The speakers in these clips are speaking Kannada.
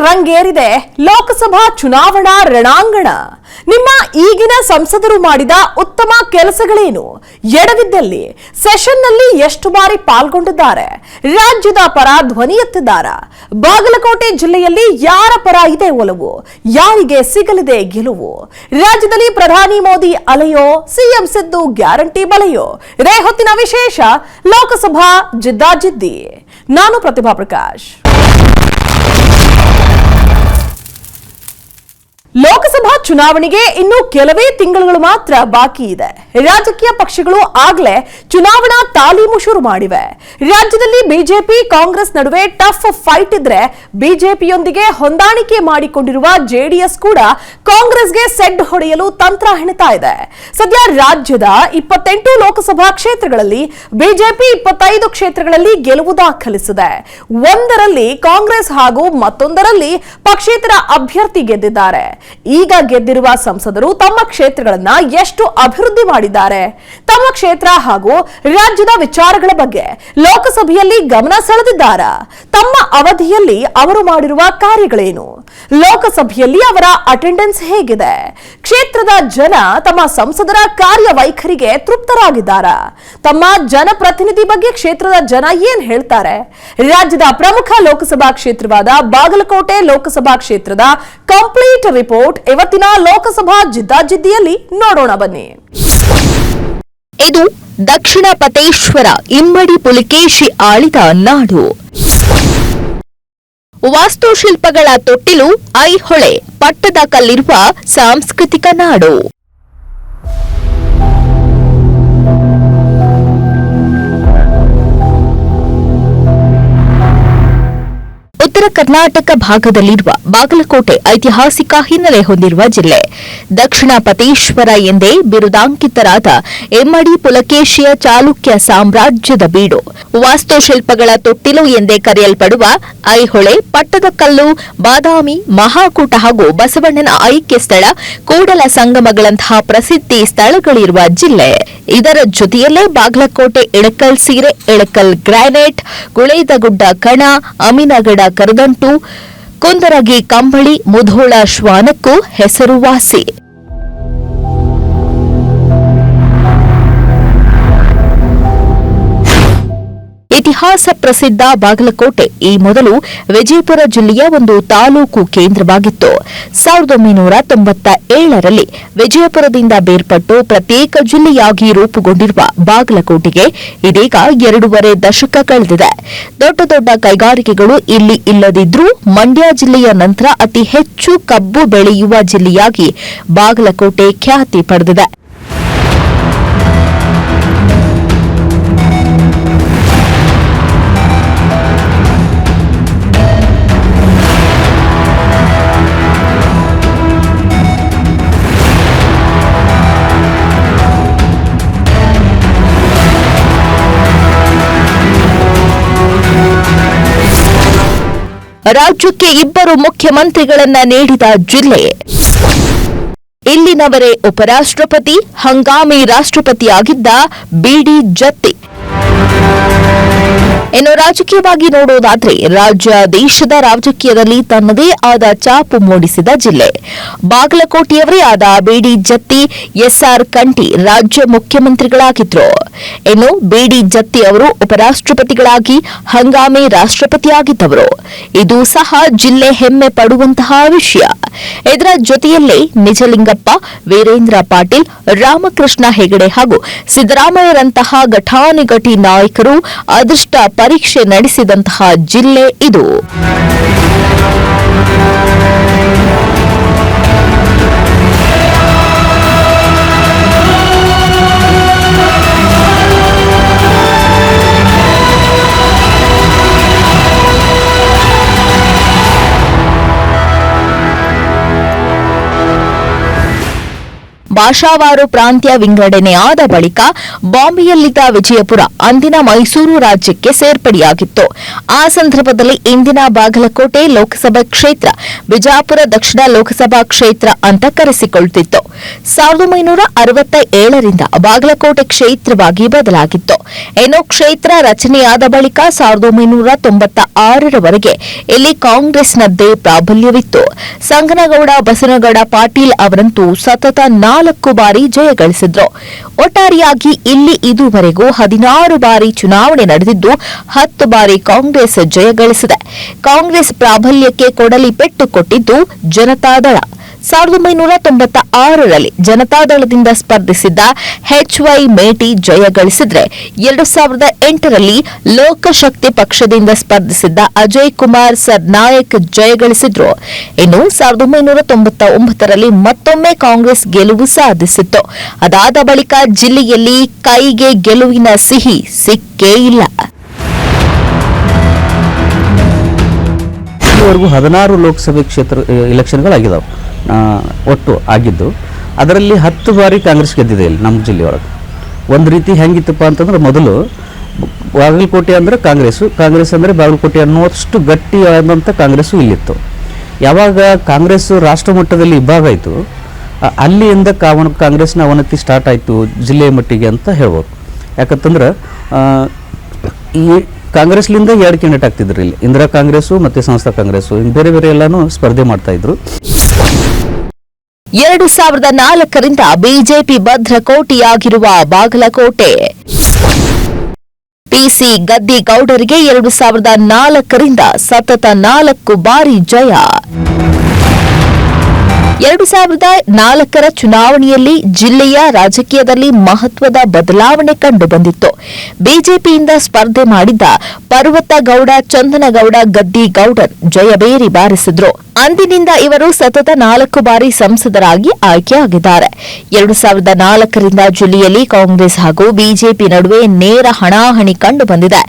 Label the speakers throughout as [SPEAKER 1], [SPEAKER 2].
[SPEAKER 1] ರಂಗೇರಿದೆ ಲೋಕಸಭಾ ಚುನಾವಣಾ ರಣಾಂಗಣ. ನಿಮ್ಮ ಈಗಿನ ಸಂಸದರು ಮಾಡಿದ ಉತ್ತಮ ಕೆಲಸಗಳೇನು? ಎಡವಿದ್ದಲ್ಲಿ ಸೆಷನ್ನಲ್ಲಿ ಎಷ್ಟು ಬಾರಿ ಪಾಲ್ಗೊಂಡಿದ್ದಾರೆ? ರಾಜ್ಯದ ಪರ ಧ್ವನಿ ಎತ್ತಿದ್ದಾರೆ? ಬಾಗಲಕೋಟೆ ಜಿಲ್ಲೆಯಲ್ಲಿ ಯಾರ ಪರ ಇದೆ ಒಲವು? ಯಾರಿಗೆ ಸಿಗಲಿದೆ ಗೆಲುವು? ರಾಜ್ಯದಲ್ಲಿ ಪ್ರಧಾನಿ ಮೋದಿ ಅಲೆಯೋ, ಸಿಎಂ ಸಿದ್ದು ಗ್ಯಾರಂಟಿ ಬಲೆಯೋ? ಇದೇ ಹೊತ್ತಿನ ವಿಶೇಷ ಲೋಕಸಭಾ ಜಿದ್ದಾಜಿದ್ದಿ. ನಾನು ಪ್ರತಿಭಾ ಪ್ರಕಾಶ್. ಲೋಕಸಭಾ ಚುನಾವಣೆಗೆ ಇನ್ನು ಕೆಲವೇ ತಿಂಗಳುಗಳು ಮಾತ್ರ ಬಾಕಿ ಇದೆ. ರಾಜಕೀಯ ಪಕ್ಷಗಳು ಆಗಲೇ ಚುನಾವಣಾ ತಾಲೀಮು ಶುರು ಮಾಡಿವೆ. ರಾಜ್ಯದಲ್ಲಿ ಬಿಜೆಪಿ ಕಾಂಗ್ರೆಸ್ ನಡುವೆ ಟಫ್ ಫೈಟ್ ಇದ್ರೆ, ಬಿಜೆಪಿಯೊಂದಿಗೆ ಹೊಂದಾಣಿಕೆ ಮಾಡಿಕೊಂಡಿರುವ ಜೆಡಿಎಸ್ ಕೂಡ ಕಾಂಗ್ರೆಸ್ಗೆ ಸೆಡ್ ಹೊಡೆಯಲು ತಂತ್ರ ಹೆಣೆತಾ ಇದೆ. ಸದ್ಯ ರಾಜ್ಯದ 28 ಲೋಕಸಭಾ ಕ್ಷೇತ್ರಗಳಲ್ಲಿ ಬಿಜೆಪಿ 25 ಕ್ಷೇತ್ರಗಳಲ್ಲಿ ಗೆಲುವು ದಾಖಲಿಸಿದೆ. ಒಂದರಲ್ಲಿ ಕಾಂಗ್ರೆಸ್ ಹಾಗೂ ಮತ್ತೊಂದರಲ್ಲಿ ಪಕ್ಷೇತರ ಅಭ್ಯರ್ಥಿ ಗೆದ್ದಿದ್ದಾರೆ. ಈಗ ಗೆದ್ದಿರುವ ಸಂಸದರು ತಮ್ಮ ಕ್ಷೇತ್ರಗಳನ್ನ ಎಷ್ಟು ಅಭಿವೃದ್ಧಿ ಮಾಡಿದ್ದಾರೆ? ತಮ್ಮ ಕ್ಷೇತ್ರ ಹಾಗೂ ರಾಜ್ಯದ ವಿಚಾರಗಳ ಬಗ್ಗೆ ಲೋಕಸಭೆಯಲ್ಲಿ ಗಮನ ಸೆಳೆದಿದ್ದಾರಾ? ತಮ್ಮ ಅವಧಿಯಲ್ಲಿ ಅವರು ಮಾಡಿರುವ ಕಾರ್ಯಗಳೇನು? ಲೋಕಸಭೆಯಲ್ಲಿ ಅವರ ಅಟೆಂಡೆನ್ಸ್ ಹೇಗಿದೆ? ಕ್ಷೇತ್ರದ ಜನ ತಮ್ಮ ಸಂಸದರ ಕಾರ್ಯವೈಖರಿಗೆ ತೃಪ್ತರಾಗಿದ್ದಾರಾ? ತಮ್ಮ ಜನಪ್ರತಿನಿಧಿ ಬಗ್ಗೆ ಕ್ಷೇತ್ರದ ಜನ ಏನ್ ಹೇಳ್ತಾರೆ? ರಾಜ್ಯದ ಪ್ರಮುಖ ಲೋಕಸಭಾ ಕ್ಷೇತ್ರವಾದ ಬಾಗಲಕೋಟೆ ಲೋಕಸಭಾ ಕ್ಷೇತ್ರದ ಕಂಪ್ಲೀಟ್ ರಿಪೋರ್ಟ್ ಇವತ್ತಿನ ಲೋಕಸಭಾ ಜಿದ್ದಾಜಿದ್ದಿಯಲ್ಲಿ ನೋಡೋಣ ಬನ್ನಿ.
[SPEAKER 2] ಇದು ದಕ್ಷಿಣ ಪತೇಶ್ವರ ಇಮ್ಮಡಿ ಪುಲಿಕೇಶಿ ಆಳಿದ ನಾಡು. ವಾಸ್ತುಶಿಲ್ಪಗಳ ತೊಟ್ಟಿಲು ಐಹೊಳೆ ಪಟ್ಟದ ಕಲ್ಲಿರುವ ಸಾಂಸ್ಕೃತಿಕ ನಾಡು. ಉತ್ತರ ಕರ್ನಾಟಕ ಭಾಗದಲ್ಲಿರುವ ಬಾಗಲಕೋಟೆ ಐತಿಹಾಸಿಕ ಹಿನ್ನೆಲೆ ಹೊಂದಿರುವ ಜಿಲ್ಲೆ. ದಕ್ಷಿಣ ಪತೇಶ್ವರ ಎಂದೇ ಬಿರುದಾಂಕಿತರಾದ ಇಮ್ಮಡಿ ಪುಲಕೇಶಿಯ ಚಾಲುಕ್ಯ ಸಾಮ್ರಾಜ್ಯದ ಬೀಡು. ವಾಸ್ತುಶಿಲ್ಪಗಳ ತೊಟ್ಟಿಲು ಎಂದೇ ಕರೆಯಲ್ಪಡುವ ಐಹೊಳೆ, ಪಟ್ಟದಕಲ್ಲು, ಬಾದಾಮಿ, ಮಹಾಕೂಟ ಹಾಗೂ ಬಸವಣ್ಣನ ಐಕ್ಯ ಸ್ಥಳ, ಕೂಡಲ ಸಂಗಮಗಳಂತಹ ಪ್ರಸಿದ್ಧಿ ಸ್ಥಳಗಳಿರುವ ಜಿಲ್ಲೆ. ಇದರ ಜೊತೆಯಲ್ಲೇ ಬಾಗಲಕೋಟೆ ಇಳಕಲ್ ಸೀರೆ, ಇಳಕಲ್ ಗ್ರಾನೈಟ್, ಗುಳೇದಗುಡ್ಡ ಕಣ, ಅಮಿನಗಡ ಕರದಂಟು, ಕುಂದರಗಿ ಕಂಬಳಿ, ಮುಧೋಳ ಶ್ವಾನಕ್ಕೂ ಹೆಸರುವಾಸಿ. ಇತಿಹಾಸ ಪ್ರಸಿದ್ಧ ಬಾಗಲಕೋಟೆ ಈ ಮೊದಲು ವಿಜಯಪುರ ಜಿಲ್ಲೆಯ ಒಂದು ತಾಲೂಕು ಕೇಂದ್ರವಾಗಿತ್ತು. 1997ರಲ್ಲಿ ವಿಜಯಪುರದಿಂದ ಬೇರ್ಪಟ್ಟು ಪ್ರತ್ಯೇಕ ಜಿಲ್ಲೆಯಾಗಿ ರೂಪುಗೊಂಡಿರುವ ಬಾಗಲಕೋಟೆಗೆ ಇದೀಗ 2.5 ದಶಕ ಕಳೆದಿದೆ. ದೊಡ್ಡ ದೊಡ್ಡ ಕೈಗಾರಿಕೆಗಳು ಇಲ್ಲಿ ಇಲ್ಲದಿದ್ರೂ ಮಂಡ್ಯ ಜಿಲ್ಲೆಯ ನಂತರ ಅತಿ ಹೆಚ್ಚು ಕಬ್ಬು ಬೆಳೆಯುವ ಜಿಲ್ಲೆಯಾಗಿ ಬಾಗಲಕೋಟೆ ಖ್ಯಾತಿ ಪಡೆದಿದೆ. ರಾಜ್ಯಕ್ಕೆ 2 ಮುಖ್ಯಮಂತ್ರಿಗಳನ್ನ ನೀಡಿದ ಜಿಲ್ಲೆ. ಇಲ್ಲಿನವರೇ ಉಪರಾಷ್ಟ್ರಪತಿ, ಹಂಗಾಮಿ ರಾಷ್ಟ್ರಪತಿಯಾಗಿದ್ದ ಬಿಡಿ ಜತ್ತಿ. ಇನ್ನು ರಾಜಕೀಯವಾಗಿ ನೋಡೋದಾದ್ರೆ ರಾಜ್ಯ ದೇಶದ ರಾಜಕೀಯದಲ್ಲಿ ತನ್ನದೇ ಆದ ಛಾಪು ಮೂಡಿಸಿದ ಜಿಲ್ಲೆ. ಬಾಗಲಕೋಟೆಯವರೇ ಆದ ಬಿಡಿ ಜತ್ತಿ, ಎಸ್ಆರ್ ಕಂಠಿ ರಾಜ್ಯ ಮುಖ್ಯಮಂತ್ರಿಗಳಾಗಿದ್ರು. ಇನ್ನು ಬಿಡಿ ಜತ್ತಿ ಅವರು ಉಪರಾಷ್ಟ್ರಪತಿಗಳಾಗಿ ಹಂಗಾಮಿ ರಾಷ್ಟ್ರಪತಿಯಾಗಿದ್ದವರು. ಇದು ಸಹ ಜಿಲ್ಲೆ ಹೆಮ್ಮೆ ಪಡುವಂತಹ ವಿಷಯ. ಇದರ ಜೊತೆಯಲ್ಲೇ ನಿಜಲಿಂಗಪ್ಪ, ವೀರೇಂದ್ರ ಪಾಟೀಲ್, ರಾಮಕೃಷ್ಣ ಹೆಗಡೆ ಹಾಗೂ ಸಿದ್ದರಾಮಯ್ಯರಂತಹ ಘಟಾನುಘಟಿ ನಾಯಕರು ಅದೃಷ್ಟ ಪರೀಕ್ಷೆ ನಡೆಸಿದಂತಹ ಜಿಲ್ಲೆ ಇದು. ಭಾಷಾವಾರು ಪ್ರಾಂತ್ಯ ವಿಂಗಡಣೆಯಾದ ಬಳಿಕ ಬಾಂಬೆಯಲ್ಲಿದ್ದ ವಿಜಯಪುರ ಅಂದಿನ ಮೈಸೂರು ರಾಜ್ಯಕ್ಕೆ ಸೇರ್ಪಡೆಯಾಗಿತ್ತು. ಆ ಸಂದರ್ಭದಲ್ಲಿ ಇಂದಿನ ಬಾಗಲಕೋಟೆ ಲೋಕಸಭಾ ಕ್ಷೇತ್ರ ಬಿಜಾಪುರ ದಕ್ಷಿಣ ಲೋಕಸಭಾ ಕ್ಷೇತ್ರ ಅಂತ ಕರೆಸಿಕೊಳ್ಳುತ್ತಿತ್ತು. 1967ರಿಂದ ಬಾಗಲಕೋಟೆ ಕ್ಷೇತ್ರವಾಗಿ ಬದಲಾಗಿತ್ತು. ಇನ್ನು ಕ್ಷೇತ್ರ ರಚನೆಯಾದ ಬಳಿಕ 1996ರವರೆಗೆ ಇಲ್ಲಿ ಕಾಂಗ್ರೆಸ್ನದ್ದೇ ಪ್ರಾಬಲ್ಯವಿತ್ತು. ಸಂಗನಗೌಡ ಬಸನಗೌಡ ಪಾಟೀಲ್ ಅವರಂತೂ ಸತತ 4 ಬಾರಿ ಜಯಗಳಿಸಿದ್ರು. ಒಟ್ಟಾರೆಯಾಗಿ ಇಲ್ಲಿ ಇದುವರೆಗೂ 16 ಬಾರಿ ಚುನಾವಣೆ ನಡೆದಿದ್ದು 10 ಬಾರಿ ಕಾಂಗ್ರೆಸ್ ಜಯಗಳಿಸಿದೆ. ಕಾಂಗ್ರೆಸ್ ಪ್ರಾಬಲ್ಯಕ್ಕೆ ಕೊಡಲಿ ಪೆಟ್ಟು ಕೊಟ್ಟಿದ್ದು ಜನತಾದಳ. 1996ರಲ್ಲಿ ಜನತಾದಳದಿಂದ ಸ್ಪರ್ಧಿಸಿದ್ದ HY ಮೇಟಿ ಜಯಗಳಿಸಿದ್ರೆ 2008ರಲ್ಲಿ ಲೋಕಶಕ್ತಿ ಪಕ್ಷದಿಂದ ಸ್ಪರ್ಧಿಸಿದ್ದ ಅಜಯ್ ಕುಮಾರ್ ಸರ್ನಾಯಕ್ ಜಯಗಳಿಸಿದ್ರು. ಇನ್ನು 1999ರಲ್ಲಿ ಮತ್ತೊಮ್ಮೆ ಕಾಂಗ್ರೆಸ್ ಗೆಲುವು ಸಾಧಿಸಿತ್ತು. ಅದಾದ ಬಳಿಕ ಜಿಲ್ಲೆಯಲ್ಲಿ ಕೈಗೆ ಗೆಲುವಿನ ಸಿಹಿ ಸಿಕ್ಕೇ ಇಲ್ಲ.
[SPEAKER 3] ಇದುವರೆಗೂ 16 ಲೋಕಸಭೆ ಕ್ಷೇತ್ರ ಎಲೆಕ್ಷನ್ಗಳಾಗಿದ್ದಾವೆ ಒಟ್ಟು ಆಗಿದ್ದು. ಅದರಲ್ಲಿ 10 ಬಾರಿ ಕಾಂಗ್ರೆಸ್ ಗೆದ್ದಿದೆ ಇಲ್ಲಿ ನಮ್ಮ ಜಿಲ್ಲೆಯೊಳಗೆ. ಒಂದು ರೀತಿ ಹೆಂಗಿತ್ತಪ್ಪ ಅಂತಂದ್ರೆ, ಮೊದಲು ಬಾಗಲಕೋಟೆ ಅಂದರೆ ಕಾಂಗ್ರೆಸ್ ಅಂದರೆ ಬಾಗಲಕೋಟೆ ಅನ್ನೋಷ್ಟು ಗಟ್ಟಿಯಾದಂಥ ಕಾಂಗ್ರೆಸ್ಸು ಇಲ್ಲಿತ್ತು. ಯಾವಾಗ ಕಾಂಗ್ರೆಸ್ಸು ರಾಷ್ಟ್ರ ಮಟ್ಟದಲ್ಲಿ ಇಬ್ಬಾಗ ಆಯಿತು, ಅಲ್ಲಿಂದ ಕಾಂಗ್ರೆಸ್ನ ಅವನತಿ ಸ್ಟಾರ್ಟ್ ಆಯಿತು ಜಿಲ್ಲೆಯ ಮಟ್ಟಿಗೆ ಅಂತ ಹೇಳ್ಬೋದು. ಯಾಕಂತಂದ್ರೆ ಈ ಕಾಂಗ್ರೆಸ್ಲಿಂದ 2 ಕ್ಯಾಂಡಿಡೇಟ್ ಆಗ್ತಿದ್ರು ಇಲ್ಲಿ, ಇಂದಿರಾ ಕಾಂಗ್ರೆಸ್ಸು ಮತ್ತು ಸಂಸ್ಥಾ ಕಾಂಗ್ರೆಸ್ಸು, ಬೇರೆ ಬೇರೆ ಎಲ್ಲಾನು ಸ್ಪರ್ಧೆ ಮಾಡ್ತಾ ಇದ್ರು.
[SPEAKER 2] 2004ರಿಂದ ಬಿಜೆಪಿ ಭದ್ರಕೋಟೆಯಾಗಿರುವ ಬಾಗಲಕೋಟೆ ಪಿಸಿ ಗದ್ದಿಗೌಡರಿಗೆ 2004ರಿಂದ ಸತತ 4 ಬಾರಿ ಜಯ. 2004ರ ಚುನಾವಣೆಯಲ್ಲಿ ಜಿಲ್ಲೆಯ ರಾಜಕೀಯದಲ್ಲಿ ಮಹತ್ವದ ಬದಲಾವಣೆ ಕಂಡುಬಂದಿತ್ತು. ಬಿಜೆಪಿಯಿಂದ ಸ್ಪರ್ಧೆ ಮಾಡಿದ್ದ ಪರ್ವತಗೌಡ ಚಂದನಗೌಡ ಗದ್ದಿಗೌಡರ್ ಜಯಬೇರಿ ಬಾರಿಸಿದ್ರು. ಅಂದಿನಿಂದ ಇವರು ಸತತ 4 ಬಾರಿ ಸಂಸದರಾಗಿ ಆಯ್ಕೆಯಾಗಿದ್ದಾರೆ. 2004ರಿಂದ ಜಿಲ್ಲೆಯಲ್ಲಿ ಕಾಂಗ್ರೆಸ್ ಹಾಗೂ ಬಿಜೆಪಿ ನಡುವೆ ನೇರ ಹಣಾಹಣಿ ಕಂಡುಬಂದಿದೆ.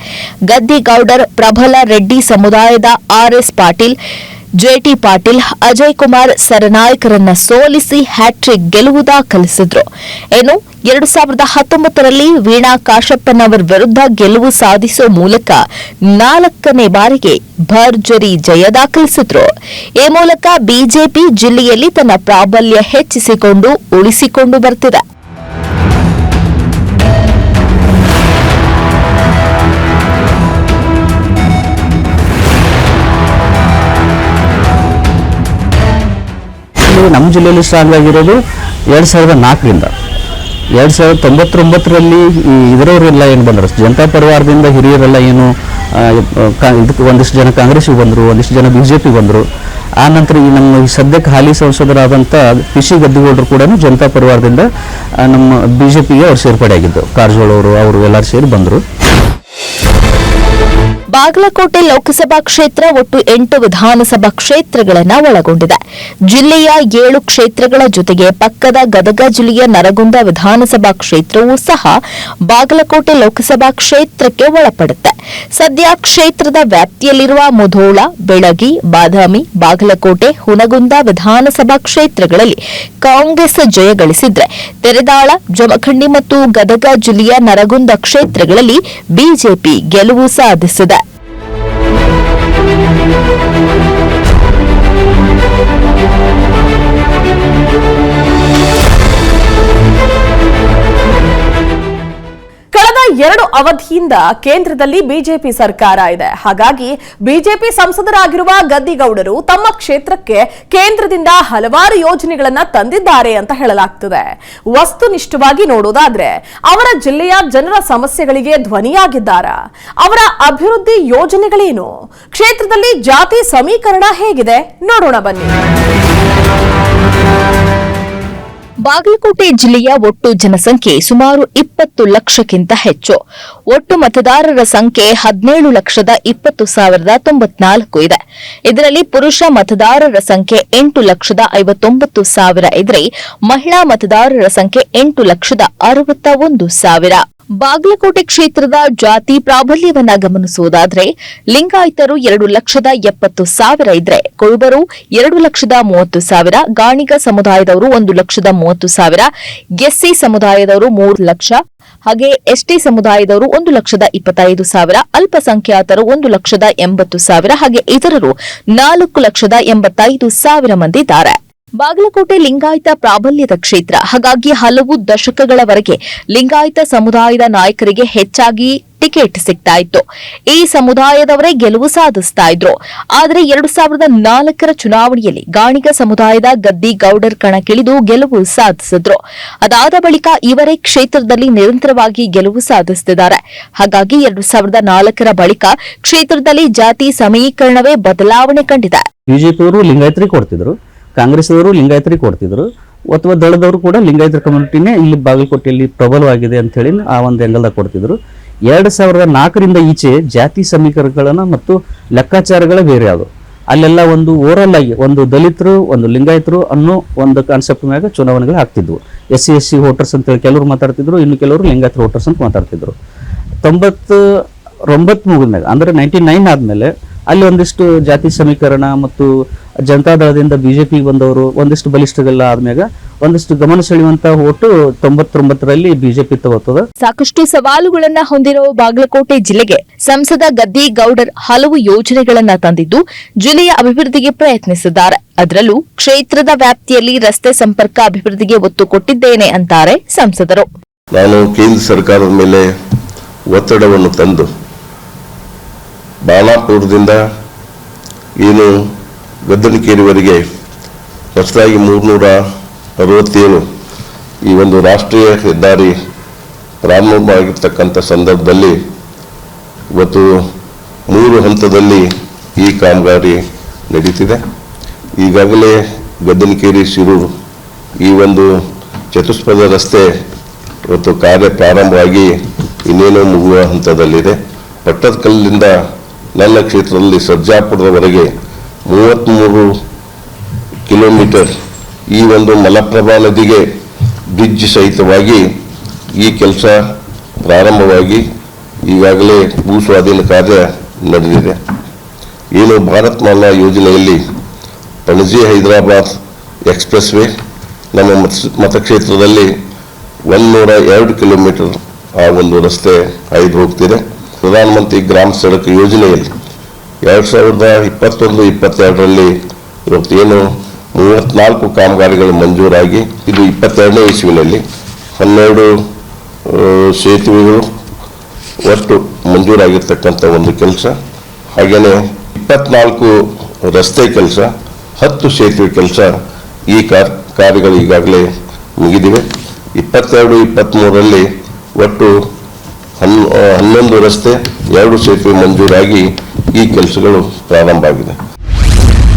[SPEAKER 2] ಗದ್ದಿಗೌಡರ್ ಪ್ರಬಲ ರೆಡ್ಡಿ ಸಮುದಾಯದ RS ಪಾಟೀಲ್, ಜೆಟಿ ಪಾಟೀಲ್, ಅಜಯ್ ಕುಮಾರ್ ಸರ್ನಾಯಕರನ್ನ ಸೋಲಿಸಿ ಹ್ಯಾಟ್ರಿಕ್ ಗೆಲುವು ದಾಖಲಿಸಿದ್ರು. ಇನ್ನು 2019ರಲ್ಲಿ ವೀಣಾ ಕಾಶಪ್ಪನವರ ವಿರುದ್ಧ ಗೆಲುವು ಸಾಧಿಸುವ ಮೂಲಕ 4ನೇ ಬಾರಿಗೆ ಭರ್ಜರಿ ಜಯ ದಾಖಲಿಸಿದ್ರು. ಈ ಮೂಲಕ ಬಿಜೆಪಿ ಜಿಲ್ಲೆಯಲ್ಲಿ ತನ್ನ ಪ್ರಾಬಲ್ಯ ಹೆಚ್ಚಿಸಿಕೊಂಡು ಉಳಿಸಿಕೊಂಡು ಬರ್ತಿದೆ.
[SPEAKER 3] ನಮ್ಮ ಜಿಲ್ಲೆಯಲ್ಲಿ ಸ್ಟ್ರಾಂಗ್ ಆಗಿರೋದು 2004ರಿಂದ. 2099ರಲ್ಲಿ ಇದರವರೆಲ್ಲ ಏನು ಬಂದರು, ಜನತಾ ಪರಿವಾರದಿಂದ ಹಿರಿಯರೆಲ್ಲ ಏನು ಇದಕ್ಕೆ ಒಂದಿಷ್ಟು ಜನ ಕಾಂಗ್ರೆಸ್ಗೆ ಬಂದರು, ಒಂದಿಷ್ಟು ಜನ ಬಿಜೆಪಿ ಬಂದರು. ಆ ನಂತರ ಈ ನಮ್ಮ ಸದ್ಯಕ್ಕೆ ಹಾಲಿ ಸಂಸದರಾದಂಥ ಪಿಸಿ ಗದ್ದಿಗೌಡರು ಕೂಡ ಜನತಾ ಪರಿವಾರದಿಂದ ನಮ್ಮ ಬಿಜೆಪಿಗೆ ಅವ್ರು ಸೇರ್ಪಡೆ ಆಗಿದ್ದು. ಕಾರಜೋಳ ಅವರು ಎಲ್ಲರೂ ಸೇರಿ ಬಂದರು.
[SPEAKER 2] ಬಾಗಲಕೋಟೆ ಲೋಕಸಭಾ ಕ್ಷೇತ್ರ ಒಟ್ಟು 8 ವಿಧಾನಸಭಾ ಕ್ಷೇತ್ರಗಳನ್ನು ಒಳಗೊಂಡಿದೆ. ಜಿಲ್ಲೆಯ 7 ಕ್ಷೇತ್ರಗಳ ಜೊತೆಗೆ ಪಕ್ಕದ ಗದಗ ಜಿಲ್ಲೆಯ ನರಗುಂದ ವಿಧಾನಸಭಾ ಕ್ಷೇತ್ರವೂ ಸಹ ಬಾಗಲಕೋಟೆ ಲೋಕಸಭಾ ಕ್ಷೇತ್ರಕ್ಕೆ ಒಳಪಡುತ್ತೆ. ಸದ್ಯ ಕ್ಷೇತ್ರದ ವ್ಯಾಪ್ತಿಯಲ್ಲಿರುವ ಮುಧೋಳ, ಬೆಳಗಿ, ಬಾದಾಮಿ, ಬಾಗಲಕೋಟೆ, ಹುನಗುಂದ ವಿಧಾನಸಭಾ ಕ್ಷೇತ್ರಗಳಲ್ಲಿ ಕಾಂಗ್ರೆಸ್ ಜಯಗಳಿಸಿದ್ರೆ, ತೆರೆದಾಳ, ಜಮಖಂಡಿ ಮತ್ತು ಗದಗ ಜಿಲ್ಲೆಯ ನರಗುಂದ ಕ್ಷೇತ್ರಗಳಲ್ಲಿ ಬಿಜೆಪಿ ಗೆಲುವು ಸಾಧಿಸಿದೆ.
[SPEAKER 1] ಕಳೆದ 2 ಅವಧಿಯಿಂದ ಕೇಂದ್ರದಲ್ಲಿ ಬಿಜೆಪಿ ಸರ್ಕಾರ ಇದೆ. ಹಾಗಾಗಿ ಬಿಜೆಪಿ ಸಂಸದರಾಗಿರುವ ಗದ್ದಿಗೌಡರು ತಮ್ಮ ಕ್ಷೇತ್ರಕ್ಕೆ ಕೇಂದ್ರದಿಂದ ಹಲವಾರು ಯೋಜನೆಗಳನ್ನ ತಂದಿದ್ದಾರೆ ಅಂತ ಹೇಳಲಾಗ್ತದೆ. ವಸ್ತುನಿಷ್ಠವಾಗಿ ನೋಡೋದಾದ್ರೆ ಅವರ ಜಿಲ್ಲೆಯ ಜನರ ಸಮಸ್ಯೆಗಳಿಗೆ ಧ್ವನಿಯಾಗಿದ್ದಾರಾ? ಅವರ ಅಭಿವೃದ್ಧಿ ಯೋಜನೆಗಳೇನು? ಕ್ಷೇತ್ರದಲ್ಲಿ ಜಾತಿ ಸಮೀಕರಣ ಹೇಗಿದೆ ನೋಡೋಣ ಬನ್ನಿ.
[SPEAKER 2] ಬಾಗಲಕೋಟೆ ಜಿಲ್ಲೆಯ ಒಟ್ಟು ಜನಸಂಖ್ಯೆ ಸುಮಾರು 20 ಲಕ್ಷಕ್ಕಿಂತ ಹೆಚ್ಚು. ಒಟ್ಟು ಮತದಾರರ ಸಂಖ್ಯೆ 17,20,094 ಇದೆ. ಇದರಲ್ಲಿ ಪುರುಷ ಮತದಾರರ ಸಂಖ್ಯೆ 8,59,000 ಇದ್ರೆ, ಮಹಿಳಾ ಮತದಾರರ ಸಂಖ್ಯೆ 8,61,000. ಬಾಗಲಕೋಟೆ ಕ್ಷೇತ್ರದ ಜಾತಿ ಪ್ರಾಬಲ್ಯವನ್ನ ಗಮನಿಸುವುದಾದರೆ ಲಿಂಗಾಯತರು 2,70,000 ಇದ್ರೆ ಕುರುಬರು 2,30,000, ಗಾಣಿಗ ಸಮುದಾಯದವರು 1,30,000, ಎಸ್ಸಿ ಸಮುದಾಯದವರು 3,00,000, ಹಾಗೆ ಎಸ್ಟಿ ಸಮುದಾಯದವರು 1,25,000, ಅಲ್ಪಸಂಖ್ಯಾತರು 1,80,000, ಹಾಗೆ ಇತರರು 4,85,000 ಮಂದಿ ಇದ್ದಾರೆ. ಬಾಗಲಕೋಟೆ ಲಿಂಗಾಯತ ಪ್ರಾಬಲ್ಯದ ಕ್ಷೇತ್ರ. ಹಾಗಾಗಿ ಹಲವು ದಶಕಗಳವರೆಗೆ ಲಿಂಗಾಯತ ಸಮುದಾಯದ ನಾಯಕರಿಗೆ ಹೆಚ್ಚಾಗಿ ಟಿಕೆಟ್ ಸಿಗ್ತಾ ಇತ್ತು. ಈ ಸಮುದಾಯದವರೇ ಗೆಲುವು ಸಾಧಿಸ್ತಾ ಇದ್ರು. ಆದರೆ 2004ರ ಚುನಾವಣೆಯಲ್ಲಿ ಗಾಣಿಗ ಸಮುದಾಯದ ಗದ್ದಿ ಗೌಡರ್ ಕಣಕ್ಕಿಳಿದು ಗೆಲುವು ಸಾಧಿಸಿದ್ರು. ಅದಾದ ಬಳಿಕ ಇವರೇ ಕ್ಷೇತ್ರದಲ್ಲಿ ನಿರಂತರವಾಗಿ ಗೆಲುವು ಸಾಧಿಸುತ್ತಿದ್ದಾರೆ. ಹಾಗಾಗಿ 2004ರ ಬಳಿಕ ಕ್ಷೇತ್ರದಲ್ಲಿ ಜಾತಿ ಸಮೀಕರಣವೇ ಬದಲಾವಣೆ ಕಂಡಿದೆ.
[SPEAKER 3] ಬಿಜೆಪಿಯವರು ಲಿಂಗಾಯತರಿಗೆ ಕೊಡ್ತಿದ್ರು, ಕಾಂಗ್ರೆಸ್ದವರು ಲಿಂಗಾಯತರಿಗೆ ಕೊಡ್ತಿದ್ರು, ಅಥವಾ ದಳದವರು ಕೂಡ ಲಿಂಗಾಯತರ ಕಮ್ಯುನಿಟಿನೇ ಇಲ್ಲಿ ಬಾಗಲಕೋಟೆಯಲ್ಲಿ ಪ್ರಬಲವಾಗಿದೆ ಅಂತ ಹೇಳಿ ಆ ಒಂದು ಎಂಗಲ್ದಾಗ ಕೊಡ್ತಿದ್ರು. 2004ರಿಂದ ಈಚೆ ಜಾತಿ ಸಮೀಕರಣಗಳನ್ನ ಮತ್ತು ಲೆಕ್ಕಾಚಾರಗಳೇ ಬೇರೆ ಅದು. ಅಲ್ಲೆಲ್ಲ ಒಂದು ಓವರಾಲ್ ಆಗಿ ಒಂದು ದಲಿತರು ಒಂದು ಲಿಂಗಾಯತರು ಅನ್ನೋ ಒಂದು ಕಾನ್ಸೆಪ್ಟ್ ಮ್ಯಾಗ ಚುನಾವಣೆಗಳು ಆಗ್ತಿದ್ವು. SC ವೋಟರ್ಸ್ ಅಂತೇಳಿ ಕೆಲವರು ಮಾತಾಡ್ತಿದ್ರು, ಇನ್ನು ಕೆಲವರು ಲಿಂಗಾಯತರ ವೋಟರ್ಸ್ ಅಂತ ಮಾತಾಡ್ತಿದ್ರು. 99 ಮುಗಿದ್ಮ್ಯಾಗ ಅಂದ್ರೆ 99 ಆದ್ಮೇಲೆ ಅಲ್ಲಿ ಒಂದಿಷ್ಟು ಜಾತಿ ಸಮೀಕರಣ ಮತ್ತು ಜನತಾದಳದಿಂದ ಬಿಜೆಪಿ ಬಂದವರು ಒಂದಿಷ್ಟು ಬಲಿಷ್ಠಗಳೆಲ್ಲ ಆದ್ಮ್ಯಾಗ ಒಂದಿಷ್ಟು ಗಮನ ಸೆಳೆಯುವಂತ ಓಟು 99ರಲ್ಲಿ ಬಿಜೆಪಿ ತಗೋತದ.
[SPEAKER 2] ಸಾಕಷ್ಟು ಸವಾಲುಗಳನ್ನ ಹೊಂದಿರುವ ಬಾಗಲಕೋಟೆ ಜಿಲ್ಲೆಗೆ ಸಂಸದ ಗದ್ದಿ ಗೌಡರ್ ಹಲವು ಯೋಜನೆಗಳನ್ನ ತಂದಿದ್ದು ಜಿಲ್ಲೆಯ ಅಭಿವೃದ್ಧಿಗೆ ಪ್ರಯತ್ನಿಸಿದ್ದಾರೆ. ಅದರಲ್ಲೂ ಕ್ಷೇತ್ರದ ವ್ಯಾಪ್ತಿಯಲ್ಲಿ ರಸ್ತೆ ಸಂಪರ್ಕ ಅಭಿವೃದ್ಧಿಗೆ ಒತ್ತು ಕೊಟ್ಟಿದ್ದೇನೆ ಅಂತಾರೆ ಸಂಸದರು.
[SPEAKER 4] ನಾನು ಕೇಂದ್ರ ಸರ್ಕಾರದ ಮೇಲೆ ಒತ್ತಡವನ್ನು ತಂದು ಬಾಲಾಪುರದಿಂದ ಏನು ಗದ್ದನಕೇರಿವರೆಗೆ ಹೊಸದಾಗಿ 367 ಈ ಒಂದು ರಾಷ್ಟ್ರೀಯ ಹೆದ್ದಾರಿ ಪ್ರಾರಂಭವಾಗಿರ್ತಕ್ಕಂಥ ಸಂದರ್ಭದಲ್ಲಿ ಇವತ್ತು 3 ಹಂತದಲ್ಲಿ ಈ ಕಾಮಗಾರಿ ನಡೀತಿದೆ. ಈಗಾಗಲೇ ಗದ್ದನಕೇರಿ ಶಿರೂರು ಈ ಒಂದು ಚತುಷ್ಪಥ ರಸ್ತೆ ಇವತ್ತು ಕಾರ್ಯ ಪ್ರಾರಂಭವಾಗಿ ಇನ್ನೇನೋ ಮುಗುವ ಹಂತದಲ್ಲಿದೆ. ಪಟ್ಟದಕಲ್ಲಿಂದ ನನ್ನ ಕ್ಷೇತ್ರದಲ್ಲಿ ಸರ್ಜಾಪುರದವರೆಗೆ 33 ಕಿಲೋಮೀಟರ್ ಈ ಒಂದು ಮಲಪ್ರಭಾ ನದಿಗೆ ಬ್ರಿಡ್ಜ್ ಸಹಿತವಾಗಿ ಈ ಕೆಲಸ ಪ್ರಾರಂಭವಾಗಿ ಈಗಾಗಲೇ ಭೂ ಸ್ವಾಧೀನ ಕಾರ್ಯ ನಡೆದಿದೆ. ಏನು ಭಾರತ್ ಮಾಲಾ ಯೋಜನೆಯಲ್ಲಿ ಪಣಜಿ ಹೈದರಾಬಾದ್ ಎಕ್ಸ್ಪ್ರೆಸ್ ವೇ ನಮ್ಮ ಮತಕ್ಷೇತ್ರದಲ್ಲಿ 102 ಕಿಲೋಮೀಟರ್ ಆ ಒಂದು ರಸ್ತೆ ಹಾಯ್ದು ಹೋಗ್ತಿದೆ. ಪ್ರಧಾನಮಂತ್ರಿ ಗ್ರಾಮ ಸಡಕ್ ಯೋಜನೆಯಲ್ಲಿ 2021-22ರಲ್ಲಿ ಇವತ್ತೇನು 34 ಕಾಮಗಾರಿಗಳು ಮಂಜೂರಾಗಿ ಇದು 22ನೇ ಇಸ್ವಿನಲ್ಲಿ 12 ಸೇತುವೆಗಳು ಒಟ್ಟು ಮಂಜೂರಾಗಿರ್ತಕ್ಕಂಥ ಒಂದು ಕೆಲಸ. ಹಾಗೆಯೇ 24 ರಸ್ತೆ ಕೆಲಸ, 10 ಸೇತುವೆ ಕೆಲಸ ಈ ಕಾರ್ಯಗಳು ಈಗಾಗಲೇ ಮುಗಿದಿವೆ. 22-23ರಲ್ಲಿ ಒಟ್ಟು 11 ರಸ್ತೆ 2 ಸೇತುವೆ ಮಂಜೂರಾಗಿ ಈ ಕೆಲಸಗಳು ಪ್ರಾರಂಭ ಆಗಿದೆ.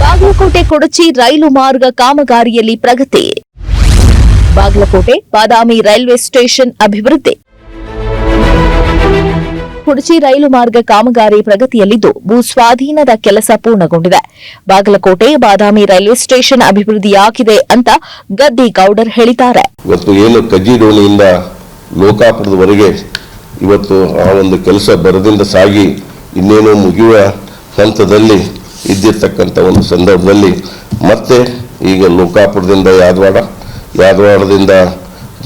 [SPEAKER 2] ಬಾಗಲಕೋಟೆ ಕೊಡಚಿ ರೈಲು ಮಾರ್ಗ ಕಾಮಗಾರಿಯಲ್ಲಿ ಪ್ರಗತಿ. ಬಾಗಲಕೋಟೆ ಬಾದಾಮಿ ರೈಲ್ವೆ ಸ್ಟೇಷನ್ ಅಭಿವೃದ್ಧಿ. ಕೊಡಚಿ ರೈಲು ಮಾರ್ಗ ಕಾಮಗಾರಿ ಪ್ರಗತಿಯಲ್ಲಿದ್ದು ಭೂ ಸ್ವಾಧೀನದ ಕೆಲಸ ಪೂರ್ಣಗೊಂಡಿದೆ. ಬಾಗಲಕೋಟೆ ಬಾದಾಮಿ ರೈಲ್ವೆ ಸ್ಟೇಷನ್ ಅಭಿವೃದ್ಧಿಯಾಗಿದೆ ಅಂತ ಗದ್ದಿ ಗೌಡರ್ ಹೇಳಿದ್ದಾರೆ.
[SPEAKER 4] ಇವತ್ತು ಏನು ಕಜ್ಜಿಡೋಣಿಯಿಂದ ಲೋಕಾಪುರದವರೆಗೆ ಇವತ್ತು ಆ ಒಂದು ಕೆಲಸ ಬರದಿಂದ ಸಾಗಿ ಇನ್ನೇನು ಮುಗಿಯುವ ಹಂತದಲ್ಲಿ ಇದ್ದಿರ್ತಕ್ಕಂಥ ಒಂದು ಸಂದರ್ಭದಲ್ಲಿ ಮತ್ತೆ ಈಗ ಲೋಕಾಪುರದಿಂದ ಯಾದವಾಡದಿಂದ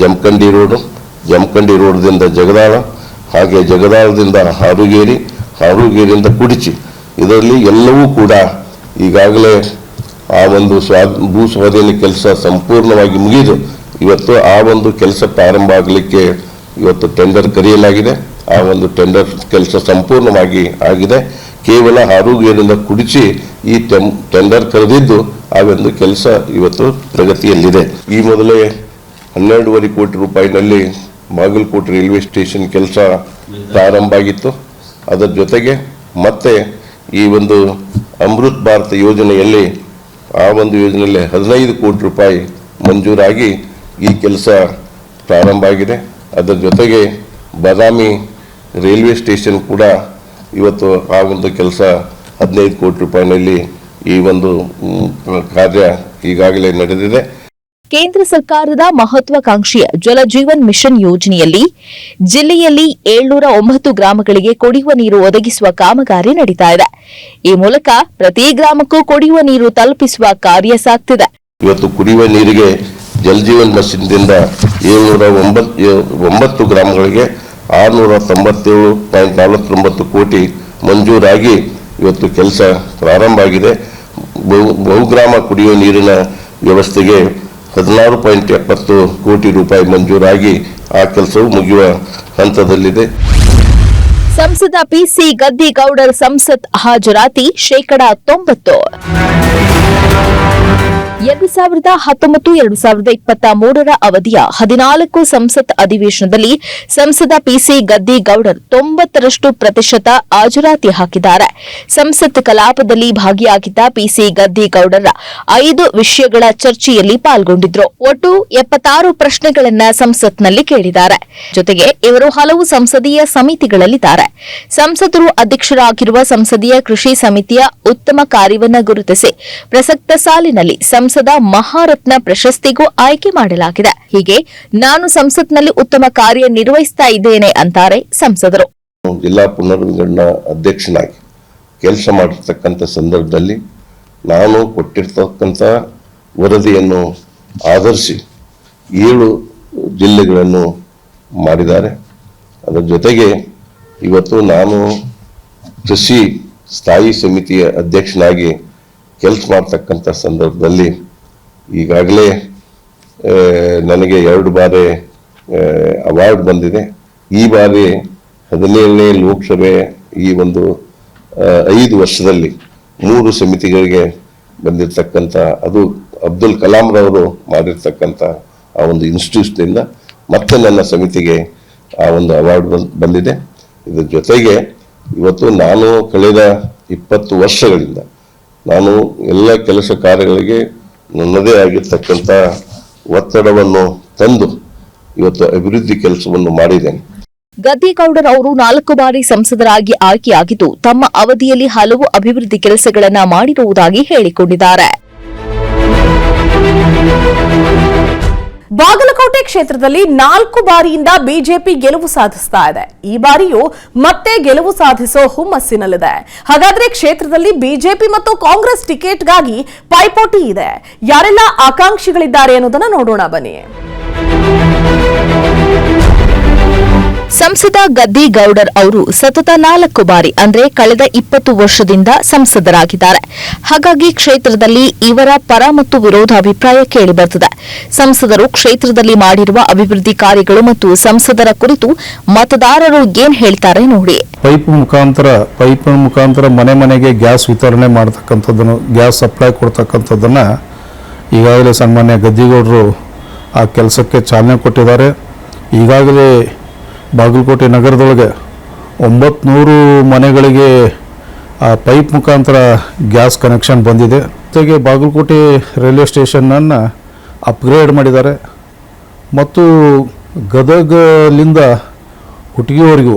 [SPEAKER 4] ಜಮಖಂಡಿ ರೋಡ್ದಿಂದ ಜಗದಾಳ, ಹಾಗೆ ಜಗದಾಳದಿಂದ ಹಾರೂಗೇರಿಯಿಂದ ಕುಡಿಚಿ, ಇದರಲ್ಲಿ ಎಲ್ಲವೂ ಕೂಡ ಈಗಾಗಲೇ ಆ ಒಂದು ಭೂ ಸ್ವಾಧೀನ ಕೆಲಸ ಸಂಪೂರ್ಣವಾಗಿ ಮುಗಿದು ಇವತ್ತು ಆ ಒಂದು ಕೆಲಸ ಪ್ರಾರಂಭ ಆಗಲಿಕ್ಕೆ ಇವತ್ತು ಟೆಂಡರ್ ಕರೆಯಲಾಗಿದೆ. ಆ ಒಂದು ಟೆಂಡರ್ ಕೆಲಸ ಸಂಪೂರ್ಣವಾಗಿ ಆಗಿದೆ. ಕೇವಲ ಹಾರೂಗೇರಿಯಿಂದ ಕುಡಿಸಿ ಈ ಟೆಂಡರ್ ಕರೆದಿದ್ದು ಆ ಒಂದು ಕೆಲಸ ಇವತ್ತು ಪ್ರಗತಿಯಲ್ಲಿದೆ. ಈ ಮೊದಲೇ 12.5 ಕೋಟಿ ರೂಪಾಯಿನಲ್ಲಿ ಬಾಗಲಕೋಟೆ ರೈಲ್ವೆ ಸ್ಟೇಷನ್ ಕೆಲಸ ಪ್ರಾರಂಭ ಆಗಿತ್ತು. ಅದರ ಜೊತೆಗೆ ಮತ್ತೆ ಈ ಒಂದು ಅಮೃತ್ ಭಾರತ ಯೋಜನೆಯಲ್ಲಿ ಆ ಒಂದು ಯೋಜನೆಯಲ್ಲಿ 15 ಕೋಟಿ ರೂಪಾಯಿ ಮಂಜೂರಾಗಿ ಈ ಕೆಲಸ ಪ್ರಾರಂಭ ಆಗಿದೆ. ಅದರ ಜೊತೆಗೆ ಬಾದಾಮಿ ರೈಲ್ವೆ ಸ್ಟೇಷನ್ ಕೂಡ ಇವತ್ತು ಆ ಒಂದು ಕೆಲಸ 15 ಕೋಟಿ ರೂಪಾಯಿನಲ್ಲಿ ಈ ಒಂದು ಕಾರ್ಯ ಈಗಾಗಲೇ ನಡೆದಿದೆ.
[SPEAKER 2] ಕೇಂದ್ರ ಸರ್ಕಾರದ ಮಹತ್ವಾಕಾಂಕ್ಷೆಯ ಜಲ ಜೀವನ್ ಮಿಷನ್ ಯೋಜನೆಯಲ್ಲಿ ಜಿಲ್ಲೆಯಲ್ಲಿ 709 ಗ್ರಾಮಗಳಿಗೆ ಕುಡಿಯುವ ನೀರು ಒದಗಿಸುವ ಕಾಮಗಾರಿ ನಡೀತಾ ಇದೆ. ಈ ಮೂಲಕ ಪ್ರತಿ ಗ್ರಾಮಕ್ಕೂ ಕುಡಿಯುವ ನೀರು ತಲುಪಿಸುವ ಕಾರ್ಯ ಸಾಗ್ತಿದೆ.
[SPEAKER 4] ಇವತ್ತು ಕುಡಿಯುವ ನೀರಿಗೆ ಜಲ್ ಜೀವನ್ ಮಿಷನ್ದಿಂದ 709 ಗ್ರಾಮಗಳಿಗೆ 697.49 ಕೋಟಿ ಮಂಜೂರಾಗಿ ಇವತ್ತು ಕೆಲಸ ಪ್ರಾರಂಭ ಆಗಿದೆ. ಬಹುಗ್ರಾಮ ಕುಡಿಯುವ ನೀರಿನ ವ್ಯವಸ್ಥೆಗೆ 16.70 ಕೋಟಿ ರೂಪಾಯಿ ಮಂಜೂರಾಗಿ ಆ ಕೆಲಸವು ಮುಗಿಯುವ ಹಂತದಲ್ಲಿದೆ.
[SPEAKER 2] ಸಂಸದ ಪಿಸಿ ಗದ್ದಿಗೌಡರ್ ಸಂಸತ್ ಹಾಜರಾತಿ 90%. 2019-2023 ಅವಧಿಯ 14 ಸಂಸತ್ ಅಧಿವೇಶನದಲ್ಲಿ ಸಂಸದ ಪಿಸಿ ಗದ್ದಿಗೌಡರ್ 90% ಹಾಜರಾತಿ ಹಾಕಿದ್ದಾರೆ. ಸಂಸತ್ ಕಲಾಪದಲ್ಲಿ ಭಾಗಿಯಾಗಿದ್ದ ಪಿಸಿ ಗದ್ದಿಗೌಡರ 5 ವಿಷಯಗಳ ಚರ್ಚೆಯಲ್ಲಿ ಪಾಲ್ಗೊಂಡಿದ್ರು. ಒಟ್ಟು 76 ಪ್ರಶ್ನೆಗಳನ್ನ ಸಂಸತ್ನಲ್ಲಿ ಕೇಳಿದ್ದಾರೆ. ಜೊತೆಗೆ ಇವರು ಹಲವು ಸಂಸದೀಯ ಸಮಿತಿಗಳಲ್ಲಿದ್ದಾರೆ. ಸಂಸದರು ಅಧ್ಯಕ್ಷರಾಗಿರುವ ಸಂಸದೀಯ ಕೃಷಿ ಸಮಿತಿಯ ಉತ್ತಮ ಕಾರ್ಯವನ್ನು ಗುರುತಿಸಿ ಪ್ರಸಕ್ತ ಸಾಲಿನಲ್ಲಿ ಸಂಸದ ಮಹಾರತ್ನ ಪ್ರಶಸ್ತಿಗೂ ಆಯ್ಕೆ ಮಾಡಲಾಗಿದೆ. ಹೀಗೆ ನಾನು ಸಂಸತ್ನಲ್ಲಿ ಉತ್ತಮ ಕಾರ್ಯ ನಿರ್ವಹಿಸ್ತಾ ಇದ್ದೇನೆ ಅಂತಾರೆ ಸಂಸದರು.
[SPEAKER 4] ಜಿಲ್ಲಾ ಪುನರ್ವಿಂಗಡಣಾ ಅಧ್ಯಕ್ಷನಾಗಿ ಕೆಲಸ ಮಾಡಿರ್ತಕ್ಕಂಥ ಸಂದರ್ಭದಲ್ಲಿ ನಾನು ಕೊಟ್ಟಿರ್ತಕ್ಕಂಥ ವರದಿಯನ್ನು ಆಧರಿಸಿ 7 ಜಿಲ್ಲೆಗಳನ್ನು ಮಾಡಿದ್ದಾರೆ. ಅದರ ಜೊತೆಗೆ ಇವತ್ತು ನಾನು ಕೃಷಿ ಸ್ಥಾಯಿ ಸಮಿತಿಯ ಅಧ್ಯಕ್ಷನಾಗಿ ಕೆಲಸ ಮಾಡ್ತಕ್ಕಂಥ ಸಂದರ್ಭದಲ್ಲಿ ಈಗಾಗಲೇ ನನಗೆ 2 ಬಾರಿ ಅವಾರ್ಡ್ ಬಂದಿದೆ. ಈ ಬಾರಿ 17ನೇ ಲೋಕಸಭೆ ಈ ಒಂದು 5 ವರ್ಷದಲ್ಲಿ 3 ಸಮಿತಿಗಳಿಗೆ ಬಂದಿರತಕ್ಕಂಥ, ಅದು ಅಬ್ದುಲ್ ಕಲಾಂ ರವರು ಮಾಡಿರ್ತಕ್ಕಂಥ ಆ ಒಂದು ಇನ್ಸ್ಟಿಟ್ಯೂಟ್ನಿಂದ ಮತ್ತೆ ನನ್ನ ಸಮಿತಿಗೆ ಆ ಒಂದು ಅವಾರ್ಡ್ ಬಂದಿದೆ. ಇದರ ಜೊತೆಗೆ ಇವತ್ತು ನಾನು ಕಳೆದ 20 ವರ್ಷಗಳಿಂದ ನಾನು ಎಲ್ಲ ಕೆಲಸ ಕಾರ್ಯಗಳಿಗೆ ನನ್ನದೇ ಆಗಿರ್ತಕ್ಕಂಥ ಒತ್ತಡವನ್ನು ತಂದು ಇವತ್ತು ಅಭಿವೃದ್ಧಿ ಕೆಲಸವನ್ನು ಮಾಡಿದ್ದೇನೆ.
[SPEAKER 2] ಗದ್ದಿಗೌಡರ್ ಅವರು 4 ಬಾರಿ ಸಂಸದರಾಗಿ ಆಯ್ಕೆಯಾಗಿದ್ದು ತಮ್ಮ ಅವಧಿಯಲ್ಲಿ ಹಲವು ಅಭಿವೃದ್ಧಿ ಕೆಲಸಗಳನ್ನು ಮಾಡಿರುವುದಾಗಿ ಹೇಳಿಕೊಂಡಿದ್ದಾರೆ.
[SPEAKER 1] ಬಾಗಲಕೋಟೆ ಕ್ಷೇತ್ರದಲ್ಲಿ 4 ಬಾರಿಯಿಂದ ಬಿಜೆಪಿ ಗೆಲುವು ಸಾಧಿಸ್ತಾ ಇದೆ. ಈ ಬಾರಿಯೂ ಮತ್ತೆ ಗೆಲುವು ಸಾಧಿಸೋ ಹುಮ್ಮಸ್ಸಿನಲ್ಲಿದೆ. ಹಾಗಾದ್ರೆ ಕ್ಷೇತ್ರದಲ್ಲಿ ಬಿಜೆಪಿ ಮತ್ತು ಕಾಂಗ್ರೆಸ್ ಟಿಕೆಟ್ಗಾಗಿ ಪೈಪೋಟಿ ಇದೆ. ಯಾರೆಲ್ಲ ಆಕಾಂಕ್ಷಿಗಳಿದ್ದಾರೆ ಅನ್ನೋದನ್ನ ನೋಡೋಣ ಬನ್ನಿ.
[SPEAKER 2] ಸಂಸದ ಗದ್ದಿಗೌಡರ್ ಅವರು ಸತತ 4 ಬಾರಿ ಅಂದ್ರೆ ಕಳೆದ 20 ವರ್ಷದಿಂದ ಸಂಸದರಾಗಿದ್ದಾರೆ. ಹಾಗಾಗಿ ಕ್ಷೇತ್ರದಲ್ಲಿ ಇವರ ಪರ ಮತ್ತು ವಿರೋಧ ಅಭಿಪ್ರಾಯ ಕೇಳಿಬರುತ್ತದೆ. ಸಂಸದರು ಕ್ಷೇತ್ರದಲ್ಲಿ ಮಾಡಿರುವ ಅಭಿವೃದ್ಧಿ ಕಾರ್ಯಗಳು ಮತ್ತು ಸಂಸದರ ಕುರಿತು ಮತದಾರರು ಏನ್ ಹೇಳ್ತಾರೆ ನೋಡಿ.
[SPEAKER 5] ಪೈಪ್ ಮುಖಾಂತರ ಮನೆ ಮನೆಗೆ ಗ್ಯಾಸ್ ವಿತರಣೆ ಮಾಡತಕ್ಕಂಥದ್ದನ್ನು, ಗ್ಯಾಸ್ ಸಪ್ಲೈ ಕೊಡ್ತಕ್ಕಂಥದ್ದನ್ನ ಈಗಾಗಲೇ ಸನ್ಮಾನ್ಯ ಗದ್ದಿಗೌಡರು ಆ ಕೆಲಸಕ್ಕೆ ಚಾಲನೆ ಕೊಟ್ಟಿದ್ದಾರೆ. ಈಗಾಗಲೇ ಬಾಗಲಕೋಟೆ ನಗರದೊಳಗೆ 900 ಮನೆಗಳಿಗೆ ಆ ಪೈಪ್ ಮುಖಾಂತರ ಗ್ಯಾಸ್ ಕನೆಕ್ಷನ್ ಬಂದಿದೆ. ಜೊತೆಗೆ ಬಾಗಲಕೋಟೆ ರೈಲ್ವೆ ಸ್ಟೇಷನನ್ನು ಅಪ್ಗ್ರೇಡ್ ಮಾಡಿದ್ದಾರೆ ಮತ್ತು ಗದಗಲಿಂದ ಹುಟ್ಟಿಗೆವರೆಗೂ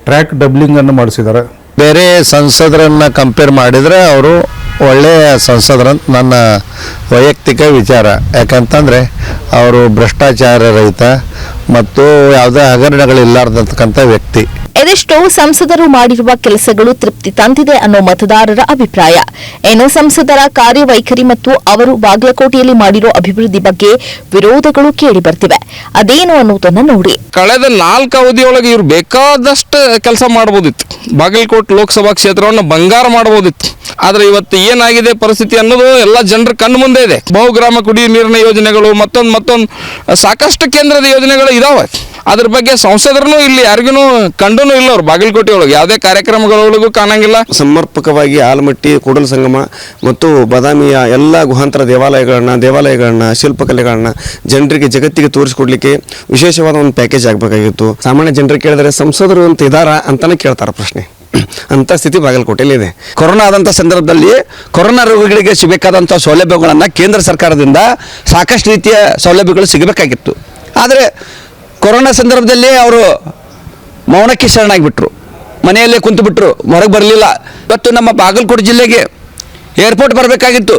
[SPEAKER 5] ಟ್ರ್ಯಾಕ್ ಡಬ್ಲಿಂಗನ್ನು ಮಾಡಿಸಿದ್ದಾರೆ.
[SPEAKER 6] ಬೇರೆ ಸಂಸದರನ್ನು ಕಂಪೇರ್ ಮಾಡಿದರೆ ಅವರು ಒಳ್ಳೆಯ ಸಂಸದರಂತ ನನ್ನ ವೈಯಕ್ತಿಕ ವಿಚಾರ. ಯಾಕಂತಂದರೆ ಅವರು ಭ್ರಷ್ಟಾಚಾರ ರಹಿತ ಮತ್ತು ಯಾವುದೇ ಹಗರಣಗಳಿಲ್ಲಾರ್ದಂತಕ್ಕಂಥ ವ್ಯಕ್ತಿ.
[SPEAKER 2] ಇದೆಷ್ಟೋ ಸಂಸದರು ಮಾಡಿರುವ ಕೆಲಸಗಳು ತೃಪ್ತಿ ತಂದಿದೆ ಅನ್ನೋ ಮತದಾರರ ಅಭಿಪ್ರಾಯ. ಇನ್ನು ಸಂಸದರ ಕಾರ್ಯವೈಖರಿ ಮತ್ತು ಅವರು ಬಾಗಲಕೋಟೆಯಲ್ಲಿ ಮಾಡಿರೋ ಅಭಿವೃದ್ಧಿ ಬಗ್ಗೆ ವಿರೋಧಗಳು ಕೇಳಿ ಬರ್ತಿವೆ. ಅದೇನು ಅನ್ನೋದನ್ನ ನೋಡಿ.
[SPEAKER 7] ಕಳೆದ 4 ಅವಧಿಯೊಳಗೆ ಇವ್ರು ಬೇಕಾದಷ್ಟು ಕೆಲಸ ಮಾಡ್ಬೋದಿತ್ತು. ಬಾಗಲಕೋಟೆ ಲೋಕಸಭಾ ಕ್ಷೇತ್ರವನ್ನು ಬಂಗಾರ ಮಾಡ್ಬೋದಿತ್ತು. ಆದರೆ ಇವತ್ತು ಏನಾಗಿದೆ ಪರಿಸ್ಥಿತಿ ಅನ್ನೋದು ಎಲ್ಲ ಜನರ ಕಣ್ಣು ಮುಂದೆ ಇದೆ. ಬಹುಗ್ರಾಮ ಕುಡಿಯುವ ನೀರಿನ ಯೋಜನೆಗಳು ಮತ್ತೊಂದು ಸಾಕಷ್ಟು ಕೇಂದ್ರದ ಯೋಜನೆಗಳು ಇದಾವೆ. ಅದ್ರ ಬಗ್ಗೆ ಸಂಸದರು ಇಲ್ಲಿ ಯಾರಿಗೂ ಕಂಡೂ ಇಲ್ಲ. ಅವ್ರು ಬಾಗಲಕೋಟೆ ಒಳಗೆ ಯಾವುದೇ ಕಾರ್ಯಕ್ರಮಗಳೊಳಗೂ ಕಾಣಂಗಿಲ್ಲ.
[SPEAKER 8] ಸಮರ್ಪಕವಾಗಿ ಆಲಮಟ್ಟಿ, ಕೂಡಲ ಸಂಗಮ ಮತ್ತು ಬಾದಾಮಿಯ ಎಲ್ಲ ಗುಹಾಂತರ ದೇವಾಲಯಗಳನ್ನ ಶಿಲ್ಪಕಲೆಗಳನ್ನ ಜನರಿಗೆ ಜಗತ್ತಿಗೆ ತೋರಿಸ್ಕೊಡ್ಲಿಕ್ಕೆ ವಿಶೇಷವಾದ ಒಂದು ಪ್ಯಾಕೇಜ್ ಆಗಬೇಕಾಗಿತ್ತು. ಸಾಮಾನ್ಯ ಜನರಿಗೆ ಕೇಳಿದರೆ ಸಂಸದರು ಅಂತ ಇದ್ದಾರಾ ಅಂತಾನೆ ಕೇಳ್ತಾರೆ ಪ್ರಶ್ನೆ. ಅಂತ ಸ್ಥಿತಿ ಬಾಗಲಕೋಟೆಯಲ್ಲಿ ಇದೆ. ಕೊರೋನಾ ಆದಂಥ ಸಂದರ್ಭದಲ್ಲಿ ಕೊರೋನಾ ರೋಗಿಗಳಿಗೆ ಸಿಗಬೇಕಾದಂಥ ಸೌಲಭ್ಯಗಳನ್ನು ಕೇಂದ್ರ ಸರ್ಕಾರದಿಂದ ಸಾಕಷ್ಟು ರೀತಿಯ ಸೌಲಭ್ಯಗಳು ಸಿಗಬೇಕಾಗಿತ್ತು. ಆದರೆ ಕೊರೋನಾ ಸಂದರ್ಭದಲ್ಲಿ ಅವರು ಮೌನಕ್ಕೆ ಶರಣಾಗಿಬಿಟ್ರು, ಮನೆಯಲ್ಲೇ ಕುಂತು ಬಿಟ್ಟರು, ಹೊರಗೆ ಬರಲಿಲ್ಲ. ಇವತ್ತು ನಮ್ಮ ಬಾಗಲಕೋಟೆ ಜಿಲ್ಲೆಗೆ
[SPEAKER 9] ಏರ್ಪೋರ್ಟ್ ಬರಬೇಕಾಗಿತ್ತು.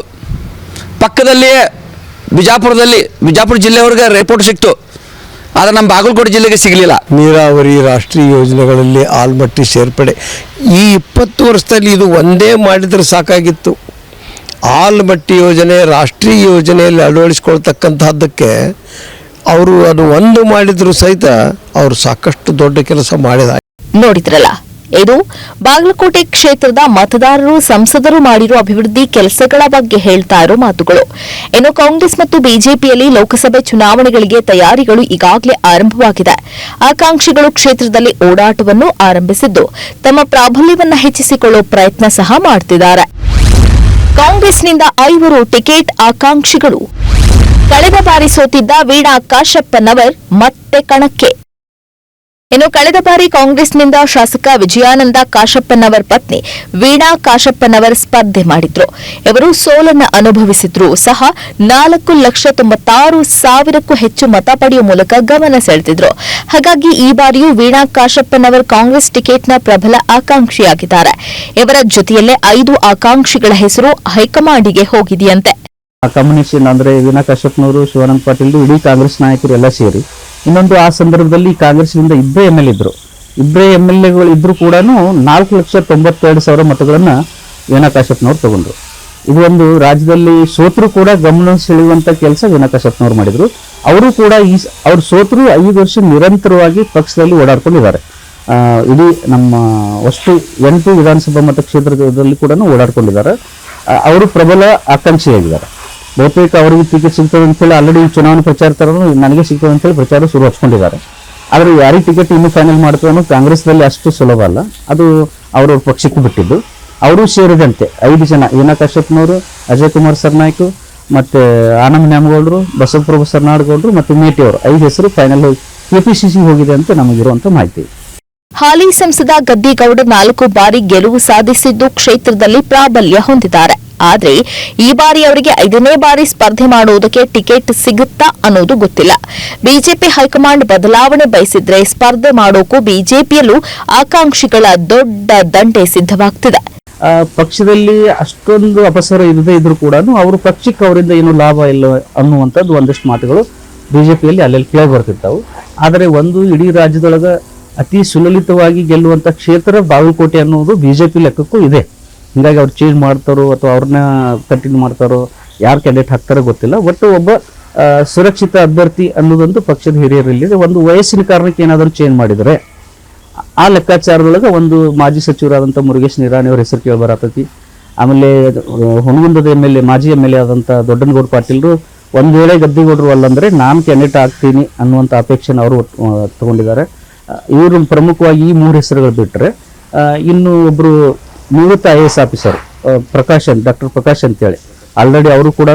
[SPEAKER 9] ಪಕ್ಕದಲ್ಲಿಯೇ ಬಿಜಾಪುರ ಜಿಲ್ಲೆವರೆಗೆ ಏರ್ಪೋರ್ಟ್ ಸಿಕ್ತು, ಆದರೆ ನಮ್ಮ ಬಾಗಲಕೋಟೆ ಜಿಲ್ಲೆಗೆ ಸಿಗಲಿಲ್ಲ.
[SPEAKER 6] ನೀರಾವರಿ ರಾಷ್ಟ್ರೀಯ ಯೋಜನೆಗಳಲ್ಲಿ ಆಲ್ಮಟ್ಟಿ ಸೇರ್ಪಡೆ ಈ 20 ವರ್ಷದಲ್ಲಿ ಇದು ಒಂದೇ ಮಾಡಿದರೆ ಸಾಕಾಗಿತ್ತು. ಆಲ್ಮಟ್ಟಿ ಯೋಜನೆ ರಾಷ್ಟ್ರೀಯ ಯೋಜನೆಯಲ್ಲಿ ಅಳವಡಿಸ್ಕೊಳ್ತಕ್ಕಂಥದ್ದಕ್ಕೆ ಅವರು ಅದು ಒಂದು ಮಾಡಿದ್ರು ಸಹಿತ ಅವರು ಸಾಕಷ್ಟು ದೊಡ್ಡ ಕೆಲಸ ಮಾಡಿದ.
[SPEAKER 2] ನೋಡಿದ್ರಲ್ಲ, ಇದು ಬಾಗಲಕೋಟೆ ಕ್ಷೇತ್ರದ ಮತದಾರರು ಸಂಸದರು ಮಾಡಿರುವ ಅಭಿವೃದ್ಧಿ ಕೆಲಸಗಳ ಬಗ್ಗೆ ಹೇಳ್ತಾ ಇರೋ ಮಾತುಗಳು. ಇನ್ನು ಕಾಂಗ್ರೆಸ್ ಮತ್ತು ಬಿಜೆಪಿಯಲ್ಲಿ ಲೋಕಸಭೆ ಚುನಾವಣೆಗಳಿಗೆ ತಯಾರಿಗಳು ಈಗಾಗಲೇ ಆರಂಭವಾಗಿದೆ. ಆಕಾಂಕ್ಷಿಗಳು ಕ್ಷೇತ್ರದಲ್ಲಿ ಓಡಾಟವನ್ನು ಆರಂಭಿಸಿದ್ದು ತಮ್ಮ ಪ್ರಾಬಲ್ಯವನ್ನು ಹೆಚ್ಚಿಸಿಕೊಳ್ಳುವ ಪ್ರಯತ್ನ ಸಹ ಮಾಡ್ತಿದ್ದಾರೆ. ಕಾಂಗ್ರೆಸ್ನಿಂದ 5 ಟಿಕೆಟ್ ಆಕಾಂಕ್ಷಿಗಳು. ಕಳೆದ ಬಾರಿ ಸೋತಿದ್ದ ವೀಣಾ ಕಾಶಪ್ಪನವರ್ ಮತ್ತೆ ಕಣಕ್ಕೆ. ಇನ್ನು ಕಳೆದ ಬಾರಿ ಕಾಂಗ್ರೆಸ್ನಿಂದ ಶಾಸಕ ವಿಜಯಾನಂದ ಕಾಶಪ್ಪನವರ್ ಪತ್ನಿ ವೀಣಾ ಕಾಶಪ್ಪನವರ್ ಸ್ಪರ್ಧೆ ಮಾಡಿದ್ರು. ಇವರು ಸೋಲನ್ನು ಅನುಭವಿಸಿದ್ರು ಸಹ 4,96,000ಕ್ಕೂ ಹೆಚ್ಚು ಮತ ಪಡೆಯುವ ಮೂಲಕ ಗಮನ ಸೆಳೆದಿದ್ರು. ಹಾಗಾಗಿ ಈ ಬಾರಿಯೂ ವೀಣಾ ಕಾಶಪ್ಪನವರ್ ಕಾಂಗ್ರೆಸ್ ಟಿಕೆಟ್ನ ಪ್ರಬಲ ಆಕಾಂಕ್ಷಿಯಾಗಿದ್ದಾರೆ. ಇವರ ಜೊತೆಯಲ್ಲೇ 5 ಆಕಾಂಕ್ಷಿಗಳ ಹೆಸರು ಹೈಕಮಾಂಡಿಗೆ ಹೋಗಿದೆಯಂತೆ.
[SPEAKER 3] ಕಾಂಬಿನೇಷನ್ ಅಂದ್ರೆ ವೀಣಾ ಕಾಶ್ಯಪ್ನವರು, ಶಿವಾನಂದ ಪಾಟೀಲ್, ಇಡೀ ಕಾಂಗ್ರೆಸ್ ನಾಯಕರು ಎಲ್ಲ ಸೇರಿ ಇನ್ನೊಂದು ಆ ಸಂದರ್ಭದಲ್ಲಿ ಕಾಂಗ್ರೆಸ್ನಿಂದ ಇಬ್ಬರೇ ಎಂ ಎಲ್ ಎಗಳು ಇದ್ರು ಕೂಡ 4,92,000 ಮತಗಳನ್ನ ವೀಣಾ ಕಾಶ್ಯಪ್ನವ್ರು ತಗೊಂಡ್ರು. ಇದು ಒಂದು ರಾಜ್ಯದಲ್ಲಿ ಸೋತರು ಕೂಡ ಗಮನ ಸೆಳೆಯುವಂತ ಕೆಲಸ ವೀಣಾ ಕಾಶ್ಯಪ್ನವ್ರು ಮಾಡಿದ್ರು. ಅವರು ಕೂಡ ಅವ್ರು ಸೋತರು 5 ವರ್ಷ ನಿರಂತರವಾಗಿ ಪಕ್ಷದಲ್ಲಿ ಓಡಾಡ್ಕೊಂಡಿದ್ದಾರೆ. ಇಡೀ ನಮ್ಮ ಅಷ್ಟು 8 ವಿಧಾನಸಭಾ ಮತಕ್ಷೇತ್ರದಲ್ಲಿ ಕೂಡ ಓಡಾಡ್ಕೊಂಡಿದ್ದಾರೆ. ಅವರು ಪ್ರಬಲ ಆಕಾಂಕ್ಷಿಯಾಗಿದ್ದಾರೆ. ಬಹುತೇಕ ಅವರಿಗೆ ಟಿಕೆಟ್ ಸಿಗ್ತದೆ ಅಂತ ಹೇಳಿ ಆಲ್ರೆಡಿ ಚುನಾವಣಾ ಪ್ರಚಾರ ತರೋದು ನನಗೆ ಸಿಗ್ತದೆ ಅಂತ ಹೇಳಿ ಪ್ರಚಾರ ಶುರು ಹಚ್ಕೊಂಡಿದ್ದಾರೆ. ಆದರೆ ಯಾರಿಗೆ ಟಿಕೆಟ್ ಇನ್ನೂ ಫೈನಲ್ ಮಾಡ್ತಾರೆ ಅನ್ನೋ ಕಾಂಗ್ರೆಸ್ನಲ್ಲಿ ಅಷ್ಟು ಸುಲಭ ಅಲ್ಲ. ಅದು ಅವ್ರವ್ರ ಪಕ್ಷಕ್ಕೆ ಬಿಟ್ಟಿದ್ದು. ಅವರು ಸೇರಿದಂತೆ 5 ಜನ, ವೀಣಾ ಕಾಶ್ಯಪ್ನವರು, ಅಜಯ್ ಕುಮಾರ್ ಸರ್ನಾಯ್ಕು, ಮತ್ತೆ ಆನಂದ್ ನ್ಯಾಮಗೌಡರು, ಬಸವಪ್ರಭು ಸರ್ನಾಡಗೌಡರು ಮತ್ತು ಮೇಟಿ ಅವರು 5 ಹೆಸರು ಫೈನಲ್ ಕೆಪಿಸಿಸಿ ಹೋಗಿದೆ ಅಂತ ನಮಗಿರುವಂತ ಮಾಹಿತಿ.
[SPEAKER 2] ಹಾಲಿ ಸಂಸದ ಗದ್ದಿಗೌಡ 4 ಬಾರಿ ಗೆಲುವು ಸಾಧಿಸಿದ್ದು ಕ್ಷೇತ್ರದಲ್ಲಿ ಪ್ರಾಬಲ್ಯ ಹೊಂದಿದ್ದಾರೆ. ಆದರೆ ಈ ಬಾರಿ ಅವರಿಗೆ 5ನೇ ಬಾರಿ ಸ್ಪರ್ಧೆ ಮಾಡುವುದಕ್ಕೆ ಟಿಕೆಟ್ ಸಿಗುತ್ತಾ ಅನ್ನೋದು ಗೊತ್ತಿಲ್ಲ. ಬಿಜೆಪಿ ಹೈಕಮಾಂಡ್ ಬದಲಾವಣೆ ಬಯಸಿದ್ರೆ ಸ್ಪರ್ಧೆ ಮಾಡೋಕು ಬಿಜೆಪಿಯಲ್ಲೂ ಆಕಾಂಕ್ಷಿಗಳ ದೊಡ್ಡ ದಂಡೆ ಸಿದ್ಧವಾಗ್ತಿದೆ.
[SPEAKER 3] ಪಕ್ಷದಲ್ಲಿ ಅಷ್ಟೊಂದು ಅಪಸರ ಇರದೇ ಇದ್ರು ಕೂಡ ಅವರು ಪಕ್ಷಕ್ಕೆ ಅವರಿಂದ ಏನು ಲಾಭ ಇಲ್ಲ ಅನ್ನುವಂಥದ್ದು ಒಂದಷ್ಟು ಮಾತುಗಳು ಬಿಜೆಪಿಯಲ್ಲಿ ಅಲ್ಲೆಲ್ಲಿ ಕೇಳಿ ಬರ್ತಿರ್ತಾವು. ಆದರೆ ಒಂದು ಇಡೀ ರಾಜ್ಯದೊಳಗ ಅತಿ ಸುಲಲಿತವಾಗಿ ಗೆಲ್ಲುವಂತ ಕ್ಷೇತ್ರ ಬಾಗಲಕೋಟೆ ಅನ್ನೋದು ಬಿಜೆಪಿ ಲೆಕ್ಕಕ್ಕೂ ಇದೆ. ಹಿಂಗಾಗಿ ಅವ್ರು ಚೇಂಜ್ ಮಾಡ್ತಾರೋ ಅಥವಾ ಅವ್ರನ್ನ ಕಂಟಿನ್ಯೂ ಮಾಡ್ತಾರೋ, ಯಾರು ಕ್ಯಾಂಡಿಡೇಟ್ ಹಾಕ್ತಾರೋ ಗೊತ್ತಿಲ್ಲ. ಒಟ್ಟು ಒಬ್ಬ ಸುರಕ್ಷಿತ ಅಭ್ಯರ್ಥಿ ಅನ್ನೋದೊಂದು ಪಕ್ಷದ ಹಿರಿಯರಲ್ಲಿ ಒಂದು ವಯಸ್ಸಿನ ಕಾರಣಕ್ಕೆ ಏನಾದರೂ ಚೇಂಜ್ ಮಾಡಿದರೆ ಆ ಲೆಕ್ಕಾಚಾರದೊಳಗೆ ಒಂದು ಮಾಜಿ ಸಚಿವರಾದಂಥ ಮುರುಗೇಶ್ ನಿರಾಣಿ ಅವ್ರ ಹೆಸರು ಕೇಳಿ ಬರತೈತಿ. ಆಮೇಲೆ ಹುಣಗುಂದದ ಮಾಜಿ ಎಮ್ ಎಲ್ ಎ ಆದಂಥ ದೊಡ್ಡನಗೌಡ ಪಾಟೀಲ್ರು ಒಂದು ವೇಳೆ ಗದ್ದಿಗೌಡರು ಅಲ್ಲಂದ್ರೆ ನಾನು ಕ್ಯಾಂಡಿಡೇಟ್ ಆಗ್ತೀನಿ ಅನ್ನುವಂಥ ಅಪೇಕ್ಷೆನ ಅವರು ತಗೊಂಡಿದ್ದಾರೆ. ಇವರು ಪ್ರಮುಖವಾಗಿ ಈ 3 ಹೆಸರುಗಳು ಬಿಟ್ಟರೆ ಇನ್ನು ಒಬ್ಬರು ನಿವೃತ್ತ IAS ಆಫೀಸರ್ ಡಾಕ್ಟರ್ ಪ್ರಕಾಶ್ ಅಂತೇಳಿ ಆಲ್ರೆಡಿ ಅವರು ಕೂಡ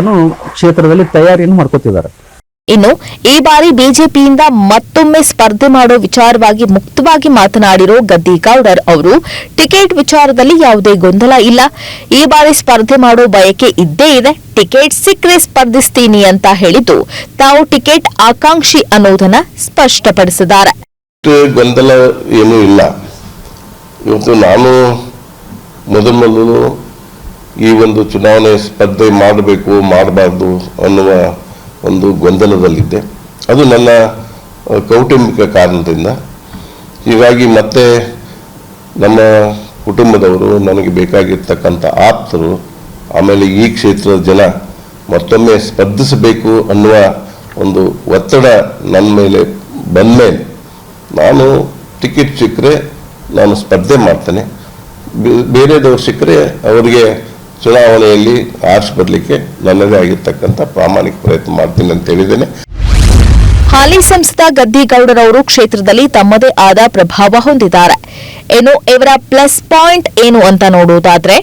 [SPEAKER 3] ಕ್ಷೇತ್ರದಲ್ಲಿ ತಯಾರಿಯನ್ನು ಮಾಡ್ಕೋತಿದ್ದಾರೆ.
[SPEAKER 2] ಇನ್ನು ಈ ಬಾರಿ ಬಿಜೆಪಿಯಿಂದ ಮತ್ತೊಮ್ಮೆ ಸ್ಪರ್ಧೆ ಮಾಡೋ ವಿಚಾರವಾಗಿ ಮುಕ್ತವಾಗಿ ಮಾತನಾಡಿರೋ ಗದ್ದಿಗೌಡರ್ ಅವರು ಟಿಕೆಟ್ ವಿಚಾರದಲ್ಲಿ ಯಾವುದೇ ಗೊಂದಲ ಇಲ್ಲ, ಈ ಬಾರಿ ಸ್ಪರ್ಧೆ ಮಾಡೋ ಬಯಕೆ ಇದ್ದೇ ಇದೆ, ಟಿಕೆಟ್ ಸಿಕ್ಕರೆ ಸ್ಪರ್ಧಿಸ್ತೀನಿ ಅಂತ ಹೇಳಿದ್ದು ತಾವು ಟಿಕೆಟ್ ಆಕಾಂಕ್ಷಿ ಅನ್ನೋದನ್ನ ಸ್ಪಷ್ಟಪಡಿಸಿದ್ದಾರೆ.
[SPEAKER 4] ಗೊಂದಲ ಏನೂ ಇಲ್ಲ. ಇವತ್ತು ನಾನು ಮೊದಲು ಈ ಒಂದು ಚುನಾವಣೆ ಸ್ಪರ್ಧೆ ಮಾಡಬೇಕು ಮಾಡಬಾರ್ದು ಅನ್ನುವ ಒಂದು ಗೊಂದಲದಲ್ಲಿದ್ದೆ. ಅದು ನನ್ನ ಕೌಟುಂಬಿಕ ಕಾರಣದಿಂದ. ಹೀಗಾಗಿ ಮತ್ತೆ ನಮ್ಮ ಕುಟುಂಬದವರು, ನನಗೆ ಬೇಕಾಗಿರ್ತಕ್ಕಂಥ ಆಪ್ತರು, ಆಮೇಲೆ ಈ ಕ್ಷೇತ್ರದ ಜನ ಮತ್ತೊಮ್ಮೆ ಸ್ಪರ್ಧಿಸಬೇಕು ಅನ್ನುವ ಒಂದು ಒತ್ತಡ ನನ್ನ ಮೇಲೆ ಬಂದಮೇಲೆ ನಾನು ಟಿಕೆಟ್ ಸಿಕ್ಕರೆ ನಾನು ಸ್ಪರ್ಧೆ ಮಾಡ್ತೇನೆ, ಬೇರೆದವ್ರು ಸಿಕ್ಕರೆ ಅವರಿಗೆ ಚುನಾವಣೆಯಲ್ಲಿ ಆರ್ಸ್ ಬರಲಿಕ್ಕೆ ನನ್ನದೇ ಆಗಿರ್ತಕ್ಕಂಥ ಪ್ರಾಮಾಣಿಕ ಪ್ರಯತ್ನ ಮಾಡ್ತೀನಿ ಅಂತ ಹೇಳಿದ್ದೇನೆ.
[SPEAKER 2] ಹಾಲಿ ಸಂಸದ ಗದ್ದಿಗೌಡರವರು ಕ್ಷೇತ್ರದಲ್ಲಿ ತಮ್ಮದೇ ಆದ ಪ್ರಭಾವ ಹೊಂದಿದ್ದಾರೆ. ಇನ್ನು ಇವರ ಪ್ಲಸ್ ಪಾಯಿಂಟ್ ಏನು ಅಂತ ನೋಡುವುದಾದ್ರೆ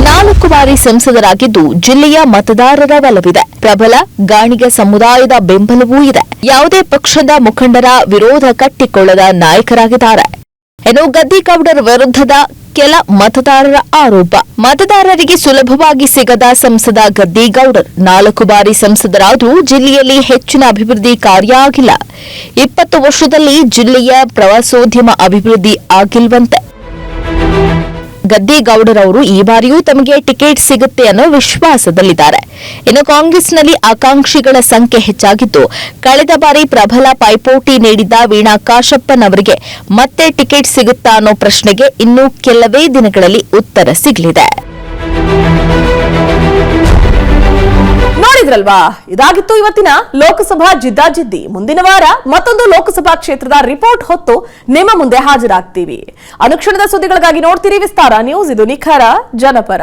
[SPEAKER 2] 4 ಬಾರಿ ಸಂಸದರಾಗಿದ್ದು ಜಿಲ್ಲೆಯ ಮತದಾರರ ಒಲವಿದೆ, ಪ್ರಬಲ ಗಾಣಿಗ ಸಮುದಾಯದ ಬೆಂಬಲವೂ ಇದೆ, ಯಾವುದೇ ಪಕ್ಷದ ಮುಖಂಡರ ವಿರೋಧ ಕಟ್ಟಿಕೊಳ್ಳದ ನಾಯಕರಾಗಿದ್ದಾರೆ. ಇನ್ನು ಗದ್ದಿಗೌಡರ ವಿರುದ್ಧದ ಕೆಲ ಮತದಾರರ ಆರೋಪ, ಮತದಾರರಿಗೆ ಸುಲಭವಾಗಿ ಸಿಗದ ಸಂಸದ ಗದ್ದಿಗೌಡರ್ 4 ಬಾರಿ ಸಂಸದರಾದರೂ ಜಿಲ್ಲೆಯಲ್ಲಿ ಹೆಚ್ಚಿನ ಅಭಿವೃದ್ಧಿ ಕಾರ್ಯ ಆಗಿಲ್ಲ, 20 ವರ್ಷದಲ್ಲಿ ಜಿಲ್ಲೆಯ ಪ್ರವಾಸೋದ್ಯಮ ಅಭಿವೃದ್ಧಿ ಆಗಿಲ್ವಂತೆ. ಗದ್ದಿಗೌಡರವರು ಈ ಬಾರಿಯೂ ತಮಗೆ ಟಿಕೆಟ್ ಸಿಗುತ್ತೆ ಅನ್ನೋ ವಿಶ್ವಾಸದಲ್ಲಿದ್ದಾರೆ. ಇನ್ನು ಕಾಂಗ್ರೆಸ್ನಲ್ಲಿ ಆಕಾಂಕ್ಷಿಗಳ ಸಂಖ್ಯೆ ಹೆಚ್ಚಾಗಿದ್ದು, ಕಳೆದ ಬಾರಿ ಪ್ರಬಲ ಪೈಪೋಟಿ ನೀಡಿದ್ದ ವೀಣಾ ಕಾಶಪ್ಪನವರಿಗೆ ಮತ್ತೆ ಟಿಕೆಟ್ ಸಿಗುತ್ತಾ ಅನ್ನೋ ಪ್ರಶ್ನೆಗೆ ಇನ್ನೂ ಕೆಲವೇ ದಿನಗಳಲ್ಲಿ ಉತ್ತರ ಸಿಗಲಿದೆ.
[SPEAKER 1] ನೋಡಿದ್ರಲ್ವಾ, ಇದಾಗಿತ್ತು ಇವತ್ತಿನ ಲೋಕಸಭಾ ಜಿದ್ದಾಜಿದ್ದಿ. ಮುಂದಿನ ವಾರ ಮತ್ತೊಂದು ಲೋಕಸಭಾ ಕ್ಷೇತ್ರದ ರಿಪೋರ್ಟ್ ಹೊತ್ತು ನಿಮ್ಮ ಮುಂದೆ ಹಾಜರಾಗ್ತೀವಿ. ಅನುಕ್ಷಣದ ಸುದ್ದಿಗಳಿಗಾಗಿ ನೋಡ್ತೀರಿ ವಿಸ್ತಾರ ನ್ಯೂಸ್. ಇದು ನಿಖರ ಜನಪರ.